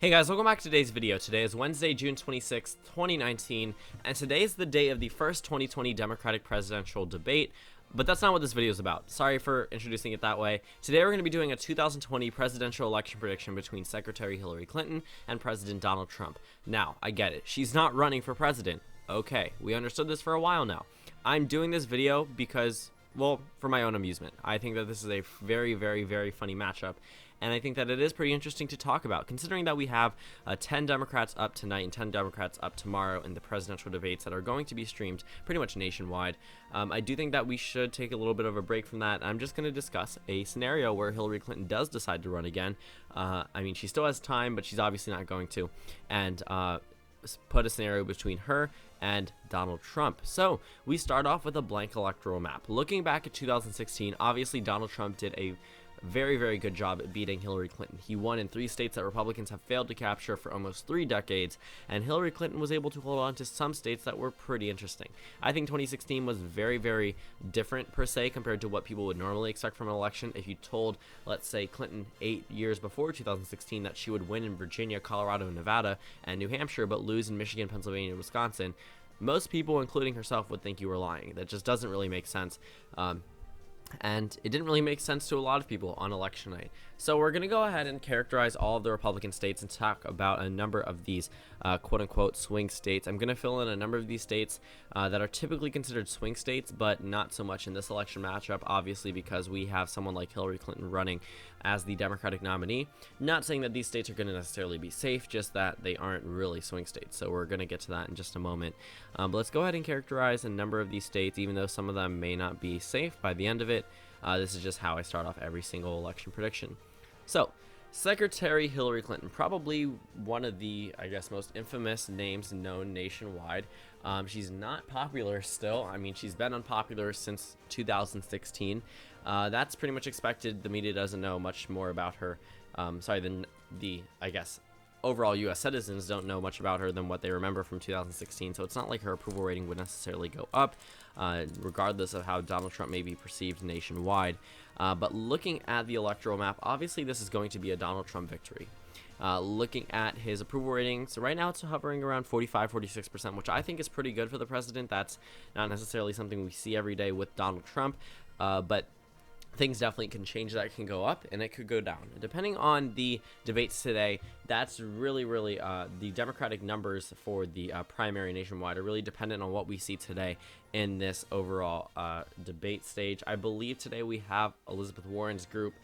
Hey guys, welcome back to today's video. Today is Wednesday, June 26th, 2019, and today is the day of the first 2020 Democratic presidential debate, but that's not what this video is about. Sorry for introducing it that way. Today we're going to be doing a 2020 presidential election prediction between Secretary Hillary Clinton and President Donald Trump. Now, I get it. She's not running for president. Okay, we understood this for a while now. I'm doing this video because, well, for my own amusement. I think that this is a very, very funny matchup. And I think that it is pretty interesting to talk about, considering that we have 10 Democrats up tonight and 10 Democrats up tomorrow in the presidential debates that are going to be streamed pretty much nationwide. I do think that we should take a little bit of a break from that. I'm just going to discuss a scenario where Hillary Clinton does decide to run again. I mean, she still has time, but she's obviously not going to. And put a scenario between her and Donald Trump. So we start off with a blank electoral map. Looking back at 2016, obviously Donald Trump did a very good job at beating Hillary Clinton. He won in 3 states that Republicans have failed to capture for almost 3 decades, and Hillary Clinton was able to hold on to some states that were pretty interesting. I think 2016 was very different per se compared to what people would normally expect from an election. If you told, let's say, Clinton 8 years before 2016 that she would win in Virginia, Colorado, Nevada, and New Hampshire, but lose in Michigan, Pennsylvania, and Wisconsin, most people, including herself, would think you were lying. That just doesn't really make sense. And it didn't really make sense to a lot of people on election night. So we're going to go ahead and characterize all of the Republican states and talk about a number of these quote-unquote swing states. I'm going to fill in a number of these states that are typically considered swing states, but not so much in this election matchup, obviously because we have someone like Hillary Clinton running as the Democratic nominee. Not saying that these states are going to necessarily be safe, just that they aren't really swing states. So we're going to get to that in just a moment. But let's go ahead and characterize a number of these states, even though some of them may not be safe by the end of it. This is just how I start off every single election prediction. So, Secretary Hillary Clinton, probably one of the, I guess, most infamous names known nationwide. She's not popular still. I mean, she's been unpopular since 2016. That's pretty much expected. The media doesn't know much more about her. I guess, overall U.S. citizens don't know much about her than what they remember from 2016, so it's not like her approval rating would necessarily go up, regardless of how Donald Trump may be perceived nationwide. But looking at the electoral map, obviously this is going to be a Donald Trump victory. Looking at his approval rating, so right now it's hovering around 45-46%, which I think is pretty good for the president. That's not necessarily something we see every day with Donald Trump, but things definitely can change. That can go up and it could go down depending on the debates today. That's really the Democratic numbers for the primary nationwide are really dependent on what we see today in this overall debate stage. I believe today we have Elizabeth Warren's group.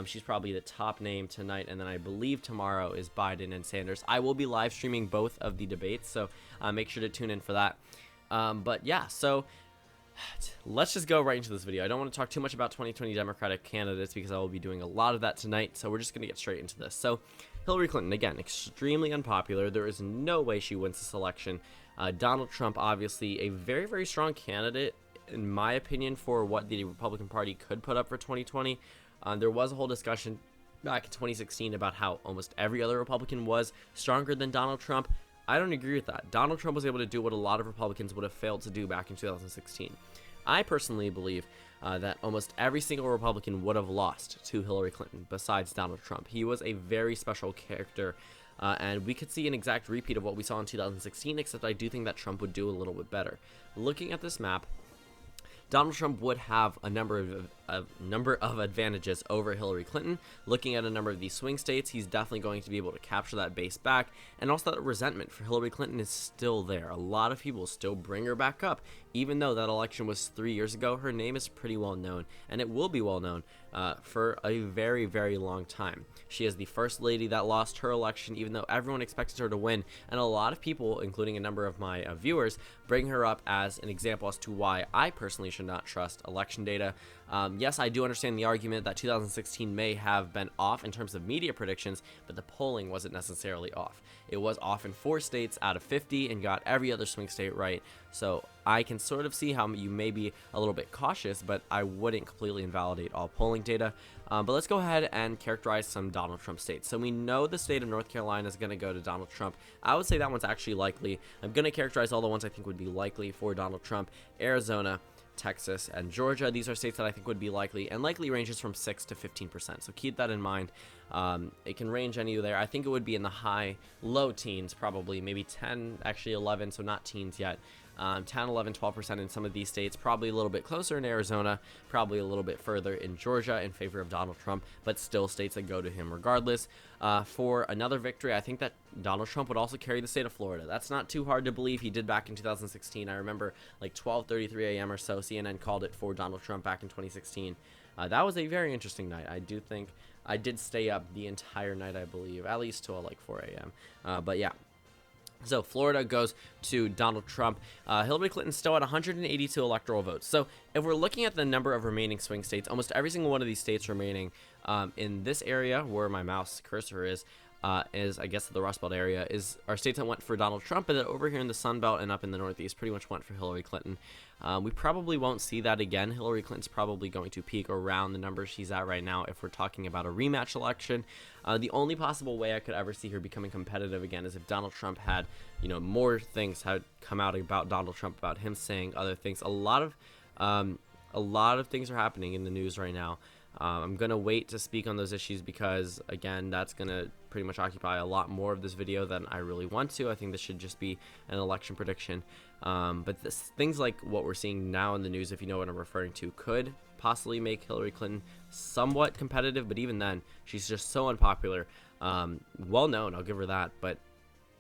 She's probably the top name tonight, and then I believe tomorrow is Biden and Sanders. I will be live streaming both of the debates, so make sure to tune in for that. But yeah, so let's just go right into this video. I don't want to talk too much about 2020 Democratic candidates because I will be doing a lot of that tonight, so we're just going to get straight into this. So Hillary Clinton, again, extremely unpopular. There is no way she wins this election. Donald Trump, obviously a very strong candidate, in my opinion, for what the Republican Party could put up for 2020. There was a whole discussion back in 2016 about how almost every other Republican was stronger than Donald Trump. I don't agree with that. Donald Trump was able to do what a lot of Republicans would have failed to do back in 2016. I personally believe that almost every single Republican would have lost to Hillary Clinton besides Donald Trump. He was a very special character, and we could see an exact repeat of what we saw in 2016, except I do think that Trump would do a little bit better. Looking at this map, Donald Trump would have a number of advantages over Hillary Clinton. Looking at a number of these swing states, he's definitely going to be able to capture that base back, and also that resentment for Hillary Clinton is still there. A lot of people still bring her back up, even though that election was 3 years ago. Her name is pretty well known, and it will be well known for a very long time. She is the first lady that lost her election, even though everyone expected her to win, and a lot of people, including a number of my viewers, bring her up as an example as to why I personally should not trust election data. Yes, I do understand the argument that 2016 may have been off in terms of media predictions, but the polling wasn't necessarily off. It was off in 4 states out of 50 and got every other swing state right. So I can sort of see how you may be a little bit cautious, but I wouldn't completely invalidate all polling data. But let's go ahead and characterize some Donald Trump states. So we know the state of North Carolina is going to go to Donald Trump. I would say that one's actually likely. I'm going to characterize all the ones I think would be likely for Donald Trump. Arizona, Texas, and Georgia. These are states that I think would be likely, and likely ranges from 6 to 15%. So keep that in mind. It can range anywhere. I think it would be in the low teens, probably, maybe 10, actually 11, so not teens yet. 10, 11, 12% in some of these states, probably a little bit closer in Arizona, probably a little bit further in Georgia in favor of Donald Trump, but still states that go to him regardless. For another victory, I think that Donald Trump would also carry the state of Florida. That's not too hard to believe. He did back in 2016. I remember like 12:33 a.m. or so, CNN called it for Donald Trump back in 2016. That was a very interesting night. I do think I did stay up the entire night, I believe, at least till like 4 a.m. But yeah. So Florida goes to Donald Trump. Hillary Clinton still at 182 electoral votes. So if we're looking at the number of remaining swing states, almost every single one of these states remaining in this area where my mouse cursor is I guess the Rust Belt area, are states that went for Donald Trump, but then over here in the Sun Belt and up in the Northeast pretty much went for Hillary Clinton. We probably won't see that again. Hillary Clinton's probably going to peak around the numbers she's at right now if we're talking about a rematch election. The only possible way I could ever see her becoming competitive again is if Donald Trump had, more things had come out about Donald Trump, about him saying other things. A lot of things are happening in the news right now. I'm going to wait to speak on those issues because, again, that's going to pretty much occupy a lot more of this video than I really want to. I think this should just be an election prediction. But things like what we're seeing now in the news, if you know what I'm referring to, could possibly make Hillary Clinton somewhat competitive. But even then, she's just so unpopular. Well known, I'll give her that, but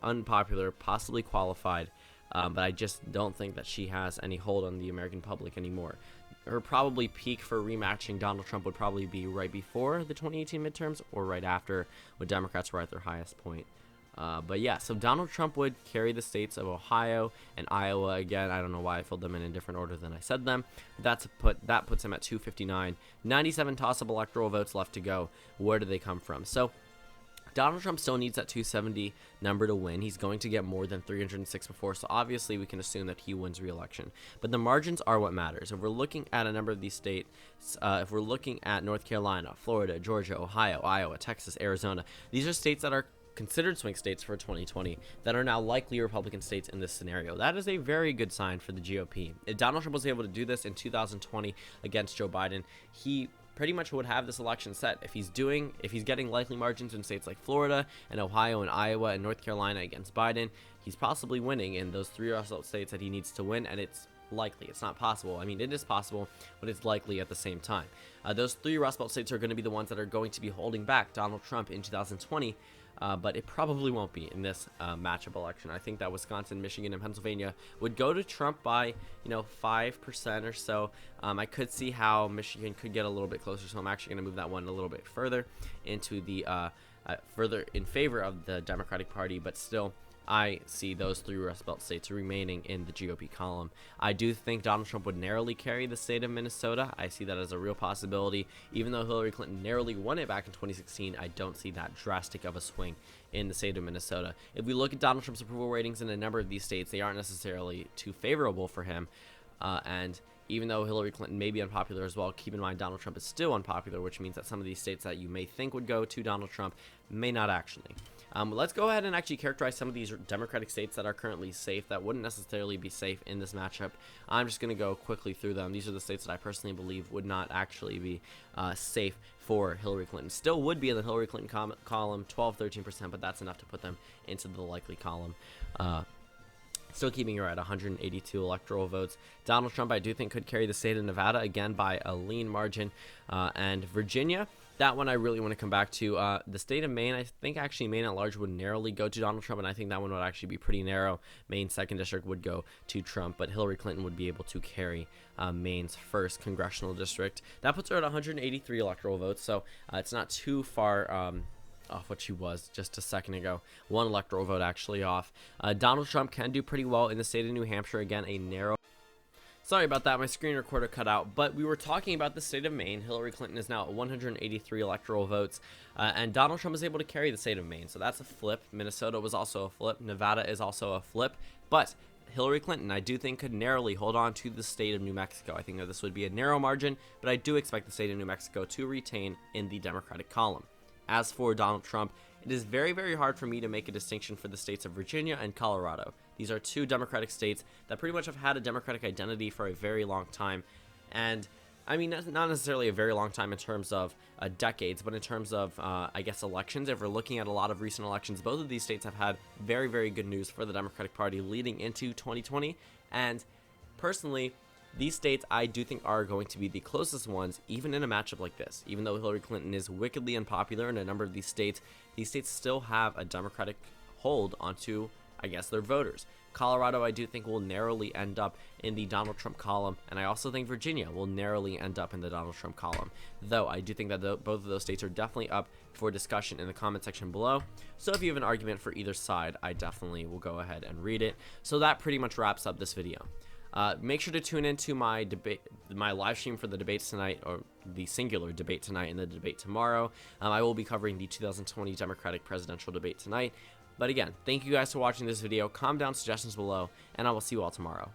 unpopular, possibly qualified. But I just don't think that she has any hold on the American public anymore. Her probably peak for rematching Donald Trump would probably be right before the 2018 midterms or right after, when Democrats were at their highest point. But yeah, so Donald Trump would carry the states of Ohio and Iowa. Again, I don't know why I filled them in a different order than I said them. That puts him at 259. 97 toss-up electoral votes left to go. Where do they come from? So Donald Trump still needs that 270 number to win. He's going to get more than 306 before, so obviously we can assume that he wins re-election. But the margins are what matters. If we're looking at a number of these states, if we're looking at North Carolina, Florida, Georgia, Ohio, Iowa, Texas, Arizona, these are states that are considered swing states for 2020 that are now likely Republican states in this scenario. That is a very good sign for the GOP. If Donald Trump was able to do this in 2020 against Joe Biden, he pretty much would have this election set. If he's getting likely margins in states like Florida and Ohio and Iowa and North Carolina against Biden, he's possibly winning in those three Rust Belt states that he needs to win, and it's likely. It's not possible. I mean, it is possible, but it's likely at the same time. Those three Rust Belt states are going to be the ones that are going to be holding back Donald Trump in 2020. But it probably won't be in this matchup election. I think that Wisconsin, Michigan, and Pennsylvania would go to Trump by 5% or so. I could see how Michigan could get a little bit closer, so I'm actually going to move that one a little bit further into the further in favor of the Democratic Party, but still I see those three Rust Belt states remaining in the GOP column. I do think Donald Trump would narrowly carry the state of Minnesota. I see that as a real possibility. Even though Hillary Clinton narrowly won it back in 2016, I don't see that drastic of a swing in the state of Minnesota. If we look at Donald Trump's approval ratings in a number of these states, they aren't necessarily too favorable for him. And even though Hillary Clinton may be unpopular as well, keep in mind Donald Trump is still unpopular, which means that some of these states that you may think would go to Donald Trump may not actually. Let's go ahead and actually characterize some of these Democratic states that are currently safe, that wouldn't necessarily be safe in this matchup. I'm just going to go quickly through them. These are the states that I personally believe would not actually be safe for Hillary Clinton. Still would be in the Hillary Clinton column, 12-13%, but that's enough to put them into the likely column. Still keeping her at 182 electoral votes. Donald Trump, I do think, could carry the state of Nevada, again, by a lean margin. And Virginia, that one I really want to come back to. The state of Maine, I think actually Maine at large would narrowly go to Donald Trump, and I think that one would actually be pretty narrow. Maine's 2nd district would go to Trump, but Hillary Clinton would be able to carry Maine's 1st congressional district. That puts her at 183 electoral votes, so it's not too far off what she was just a second ago. 1 electoral vote actually off. Donald Trump can do pretty well in the state of New Hampshire. Again, a narrow... Sorry about that, my screen recorder cut out, but we were talking about the state of Maine. Hillary Clinton is now at 183 electoral votes, and Donald Trump is able to carry the state of Maine, so that's a flip. Minnesota was also a flip. Nevada is also a flip, but Hillary Clinton, I do think, could narrowly hold on to the state of New Mexico. I think that this would be a narrow margin, but I do expect the state of New Mexico to retain in the Democratic column. As for Donald Trump, it is very, very hard for me to make a distinction for the states of Virginia and Colorado. These are two Democratic states that pretty much have had a Democratic identity for a very long time. And I mean, not necessarily a very long time in terms of decades, but in terms of, I guess, elections. If we're looking at a lot of recent elections, both of these states have had very, very good news for the Democratic Party leading into 2020. And personally, these states I do think are going to be the closest ones, even in a matchup like this. Even though Hillary Clinton is wickedly unpopular in a number of these states still have a Democratic hold onto, I guess, their voters. Colorado, I do think, will narrowly end up in the Donald Trump column, and I also think Virginia will narrowly end up in the Donald Trump column, though I do think that both of those states are definitely up for discussion in the comment section below. So if you have an argument for either side, I definitely will go ahead and read it. So that pretty much wraps up this video. Make sure to tune into my live stream for the debates tonight, or the singular debate tonight and the debate tomorrow. I will be covering the 2020 Democratic presidential debate tonight. But again, thank you guys for watching this video. Calm down suggestions below, and I will see you all tomorrow.